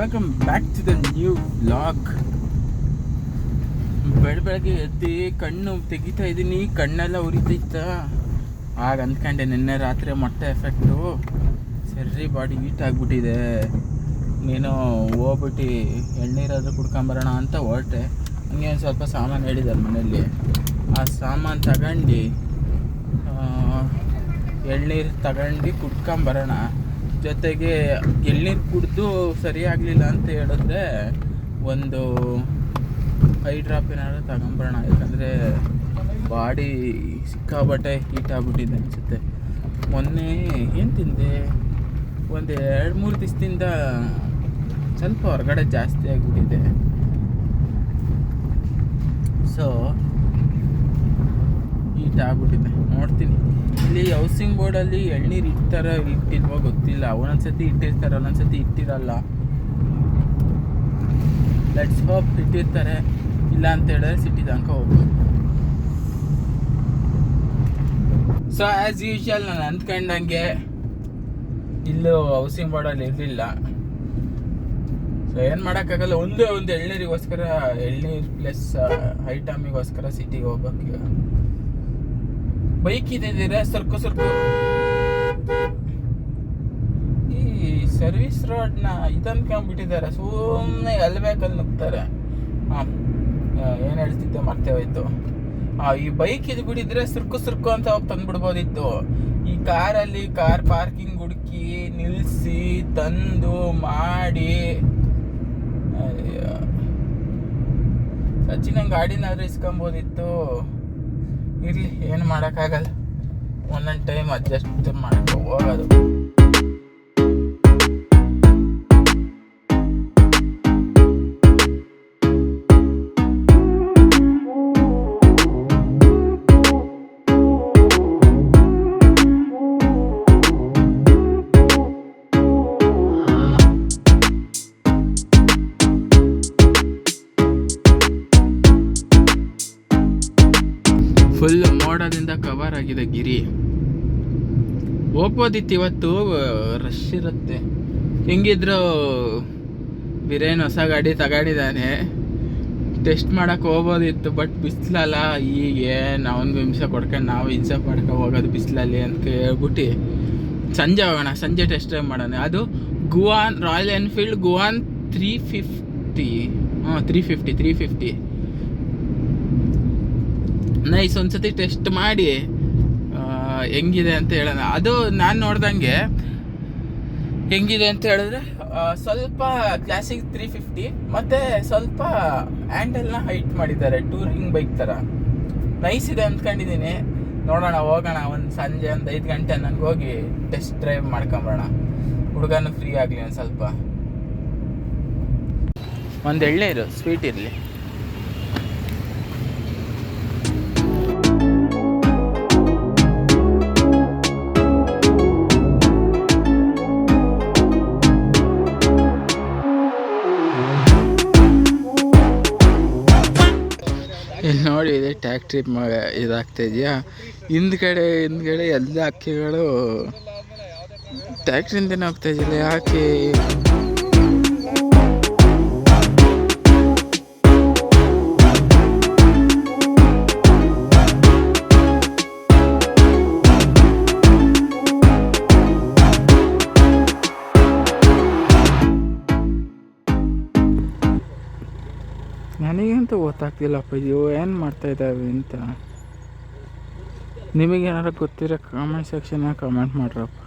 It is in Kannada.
Welcome back to the new vlog. ಬೆಳಗ್ಗೆ ಎದ್ದು ಕಣ್ಣು ತೆಗಿತಾ ಇದ್ದೀನಿ, ಕಣ್ಣೆಲ್ಲ ಉರಿತೈತ. ಆಗ ಅಂದ್ಕೊಂಡೆ ನಿನ್ನೆ ರಾತ್ರಿ ಮೊಟ್ಟೆ ಎಫೆಕ್ಟು ಸರಿ, ಬಾಡಿ ಹೀಟ್ ಆಗಿಬಿಟ್ಟಿದೆ, ನೀನು ಹೋಗ್ಬಿಟ್ಟು ಎಳ್ನೀರಾದರೂ ಕುಡ್ಕೊಂಬರೋಣ ಅಂತ ಹೊರಟೆ. ಹಂಗೆ ಒಂದು ಸ್ವಲ್ಪ ಸಾಮಾನು ಹೇಳಿದ್ದಾರೆ ಮನೆಯಲ್ಲಿ, ಆ ಸಾಮಾನು ತಗೊಂಡು ಎಳ್ನೀರು ತಗೊಂಡು ಕುಡ್ಕೊಂಬರೋಣ. ಜೊತೆಗೆ ಎಳ್ನೀರು ಕುಡಿದು ಸರಿ ಆಗಲಿಲ್ಲ ಅಂತ ಹೇಳಿದ್ರೆ ಒಂದು 5 ಡ್ರಾಪ್ ಏನಾದ್ರು ತಗೊಂಬರೋಣ. ಯಾಕಂದರೆ ಬಾಡಿ ಸಿಕ್ಕಾಬಟ್ಟೆ ಹೀಟ್ ಆಗಿಬಿಟ್ಟಿದೆ ಅನಿಸುತ್ತೆ. ಮೊನ್ನೆ ಏನು ತಿಂದೆ, ಒಂದು 2-3 ದಿವಸದಿಂದ ಸ್ವಲ್ಪ ಹೊರಗಡೆ ಜಾಸ್ತಿ ಆಗಿಬಿಟ್ಟಿದೆ. ಸೊ ಹೀಟ್ ಆಗ್ಬಿಟ್ಟಿದೆ. ನೋಡ್ತೀನಿ ಇಲ್ಲಿ ಹೌಸಿಂಗ್ ಬೋರ್ಡಲ್ಲಿ ಎಳ್ನೀರು ಇಡ್ತಾರೋ ಇಟ್ಟಿಲ್ವೋ ಗೊತ್ತಿಲ್ಲ. ಒಂದೊಂದ್ಸತಿ ಇಟ್ಟಿರ್ತಾರೆ, ಒಂದೊಂದ್ಸತಿ ಇಟ್ಟಿರಲ್ಲ. ಲೆಟ್ಸ್ ಹೋಪ್ ಇಟ್ಟಿರ್ತಾರೆ, ಇಲ್ಲ ಅಂತ ಹೇಳಿದ್ರೆ ಸಿಟಿ ತನಕ ಹೋಗ್ಬೋದು. ಸೊ ಆ್ಯಸ್ ಯೂಶುವಲ್ ನಾನು ಅಂದ್ಕೊಂಡಂಗೆ ಇಲ್ಲೂ ಹೌಸಿಂಗ್ ಬೋರ್ಡಲ್ಲಿ ಇರಲಿಲ್ಲ. ಸೊ ಏನು ಮಾಡೋಕ್ಕಾಗಲ್ಲ, ಒಂದು ಎಳ್ನೀರಿಗೋಸ್ಕರ, ಎಳ್ನೀರು ಪ್ಲಸ್ ಐಟಮಿಗೋಸ್ಕರ ಸಿಟಿಗೆ ಹೋಗ್ಬೇಕು. ಈಗ ಬೈಕ್ ಇದ್ದಿದ್ದೀರ ಸರ್ಕು ಈ ಸರ್ವಿಸ್ ರೋಡ್ನ ಇದನ್ಕೊಂಡ್ಬಿಟ್ಟಿದ್ದಾರೆ, ಸುಮ್ಮನೆ ಎಲ್ಬೇಕಲ್ಲಿ ನುಗ್ತಾರೆ. ಏನು ಹೇಳ್ತಿದ್ದೆ ಮರ್ತೇ ಹೋಯ್ತು. ಈ ಬೈಕ್ ಇದು ಬಿಡಿದ್ರೆ ಸುರ್ಕು ಅಂತ ಹೋಗಿ ತಂದ್ಬಿಡ್ಬೋದಿತ್ತು. ಈ ಕಾರಲ್ಲಿ ಕಾರ್ ಪಾರ್ಕಿಂಗ್ ಹುಡುಕಿ ನಿಲ್ಲಿಸಿ ತಂದು ಮಾಡಿ ಸಚಿನ ಗಾಡಿನಾದ್ರೂ ಇಸ್ಕೊಬೋದಿತ್ತು. ಇರಲಿ, ಏನು ಮಾಡೋಕ್ಕಾಗಲ್ಲ, ಒಂದೊಂದು ಟೈಮ್ ಅಡ್ಜಸ್ಟ್ ಮಾಡಕ್ಕೆ ಹೋಗೋದು. ಫುಲ್ ಮೋಡದಿಂದ ಕವರ್ ಆಗಿದೆ ಗಿರಿ. ಹೋಗ್ಬೋದಿತ್ತು, ಇವತ್ತು ರಶ್ ಇರುತ್ತೆ. ಹೆಂಗಿದ್ರು ಬಿರೇನ್ ಹೊಸ ಗಾಡಿ ತಗೊಂಡಿದ್ದಾನೆ, ಟೆಸ್ಟ್ ಮಾಡೋಕೆ ಹೋಗ್ಬೋದಿತ್ತು. ಬಟ್ ಬಿಸಿಲಲ್ಲ, ಹೀಗೆ ನಾವೊಂದು ಹಿಂಸೆ ಕೊಡ್ಕೊಂಡು ನಾವು ಹಿಂಸೆ ಪಡ್ಕೊ ಹೋಗೋದು ಬಿಸಿಲಲ್ಲಿ ಅಂತ ಹೇಳ್ಬಿಟ್ಟು ಸಂಜೆ ಹೋಗೋಣ, ಸಂಜೆ ಟೆಸ್ಟ್ ಡ್ರೈವ್ ಮಾಡೋಣ. ಅದು ಗುವಾನ್ ರಾಯಲ್ ಎನ್ಫೀಲ್ಡ್ ಗುವಾನ್ 350 ನೈಸ್. ಒಂದ್ಸತಿ ಟೆಸ್ಟ್ ಮಾಡಿ ಹೆಂಗಿದೆ ಅಂತ ಹೇಳೋಣ. ಅದು ನಾನು ನೋಡ್ದಂಗೆ ಹೆಂಗಿದೆ ಅಂತ ಹೇಳಿದ್ರೆ ಸ್ವಲ್ಪ ಕ್ಲಾಸಿಕ್ 350 ಮತ್ತು ಸ್ವಲ್ಪ ಹ್ಯಾಂಡಲ್ನ ಹೈಟ್ ಮಾಡಿದ್ದಾರೆ, ಟೂರಿಂಗ್ ಬೈಕ್ ಥರ. ನೈಸ್ ಇದೆ ಅಂದ್ಕೊಂಡಿದ್ದೀನಿ. ನೋಡೋಣ, ಹೋಗೋಣ. ಒಂದು ಸಂಜೆ 5 ಗಂಟೆ ನನಗೆ ಹೋಗಿ ಟೆಸ್ಟ್ ಡ್ರೈವ್ ಮಾಡ್ಕೊಂಬರೋಣ. ಹುಡುಗನೂ ಫ್ರೀ ಆಗಲಿ ಒಂದು ಸ್ವಲ್ಪ. ಒಂದು ಎಳ್ನೀರು ಸ್ವೀಟ್ ಇರಲಿ. ಇಲ್ಲಿ ನೋಡಿ, ಇದೆ ಟ್ಯಾಕ್ಟ್ರಿ ಇದಾಗ್ತಾ ಇದೆಯಾ. ಹಿಂದ್ಗಡೆ ಎಲ್ಲ ಅಕ್ಕಿಗಳು ಟ್ಯಾಕ್ಟ್ರಿಂದನೇ ಹೋಗ್ತಾ ಇದೆಯಲ್ಲ, ಯಾಕೆ? ನನಗಂತೂ ಗೊತ್ತಾಗ್ತಿಲ್ಲಪ್ಪ ಇದು ಏನು ಮಾಡ್ತಾಯಿದ್ದಾವೆ ಅಂತ. ನಿಮಗೇನಾರು ಗೊತ್ತಿರೋ ಕಾಮೆಂಟ್ ಸೆಕ್ಷನ್ನಾಗ ಕಮೆಂಟ್ ಮಾಡ್ರಪ್ಪ.